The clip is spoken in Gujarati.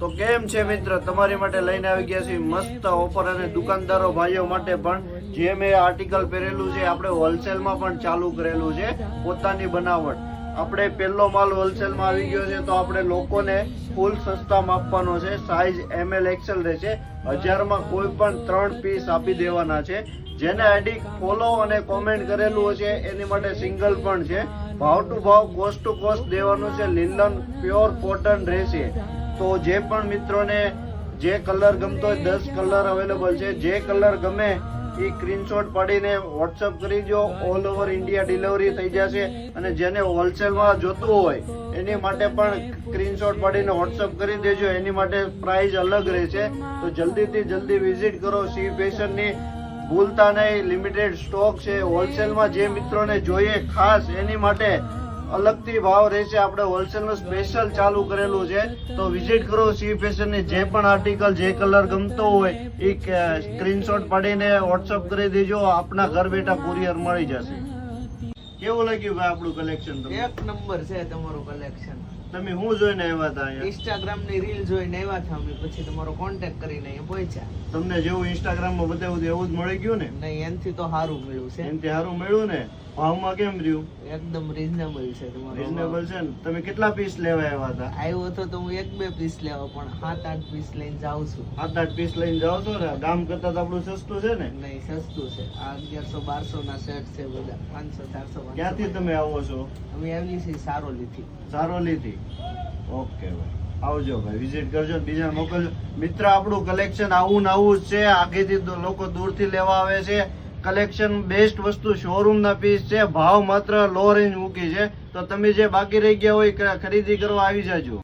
તો કેમ છે મિત્ર, તમારી માટે લઈને આવી ગયા છે મસ્ત ઓફર અને દુકાનદારો ભાઈઓ માટે પણ. જે મેં આર્ટિકલ પહેરેલું છે આપણે હોલસેલમાં પણ ચાલુ કરેલું છે, પોતાની બનાવટ. આપણે પહેલો માલ હોલસેલમાં આવી ગયો છે તો આપણે લોકોને ફૂલ સસ્તામાં આપવાનો છે. સાઇઝ ML XL રહેશે. 1000માં કોઈ પણ 3 પીસ આપી દેવાના છે. જેને આઈડી ફોલો અને કોમેન્ટ કરેલું હશે એની માટે સિંગલ પણ છે. ભાવ ટુ ભાવ, કોસ્ટ ટુ કોસ્ટ દેવાનું છે. લીલન પ્યોર કોટન રહેશે. તો જે પણ મિત્રોને જે કલર ગમતો હોય 10 કલર અવેલેબલ છે. જે કલર ગમે એ સ્ક્રીનશોટ પાડીને વોટ્સઅપ કરી દો. ઓલ ઓવર ઇન્ડિયા ડિલિવરી થઈ જશે. અને જેને હોલસેલમાં જોતું હોય એની માટે પણ સ્ક્રીનશોટ પાડીને વોટ્સઅપ કરી દેજો. એની માટે પ્રાઇસ અલગ રહેશે. તો જલ્દીથી જલ્દી વિઝિટ કરો સી ફેશનની. ભૂલતા નહીં, લિમિટેડ સ્ટોક છે. હોલસેલમાં જે મિત્રોને જોઈએ ખાસ એની માટે અલગથી ભાવ રહેશે. આપણે હોલસેલનું સ્પેશિયલ ચાલુ કરેલું છે. તો વિઝિટ કરો સી ફેશનની. જે પણ આર્ટિકલ જે કલર ગમતો હોય એ સ્ક્રીનશોટ પાડીને વોટ્સઅપ કરી દેજો. આપના ઘર બેઠા કુરિયર મળી જશે. કેવું લાગ્યું ભાઈ આપણું કલેક્શન? એક નંબર છે તમારું કલેક્શન. તમે હું જોઈને આવ્યા હતા અહીંયા? ઇન્સ્ટાગ્રામ ની રીલ જોઈને આવ્યા હતા અમે, પછી તમારો કોન્ટેક્ટ કરીને અહીંયા પહોંચ્યા. તમને જેવું ઇન્સ્ટાગ્રામ માં બતાવ્યું એવું જ મળી ગયું ને? નહીં, એનાથી તો સારું મળ્યું છે. એનાથી સારું મળ્યું ને? ભાવમાં કેમ રહ્યું? એકદમ રીઝનેબલ છે તમારો. રીઝનેબલ છે ને? તમે કેટલા પીસ લેવા આવ્યા હતા? આવ્યો હતો તો હું 1-2 પીસ લેવા, પણ 7-8 પીસ લઈને જાઉં છું. 7-8 પીસ લઈને જાઓ છો ને? દામ કરતા તો આપણું સસ્તું છે ને? નહીં, સસ્તું છે. આ 1100-1200 ના સેટ છે બધા. 500-400. ક્યાંથી તમે આવો છો? અમે આવીએ છીએ સારોલીથી. સારોલીથી. ઓકે ભાઈ, આવજો ભાઈ, વિઝિટ કરજો, બીજા મોકલજો. મિત્ર, આપણું કલેક્શન આવું ને આવું જ છે. આગેથી લોકો દૂરથી લેવા આવે છે. કલેક્શન બેસ્ટ વસ્તુ, શોરૂમ ના પીસ છે. ભાવ માત્ર લો રેન્જ મૂકી છે. તો તમે જે બાકી રહી ગયા હોય ખરીદી કરવા આવી જાજો.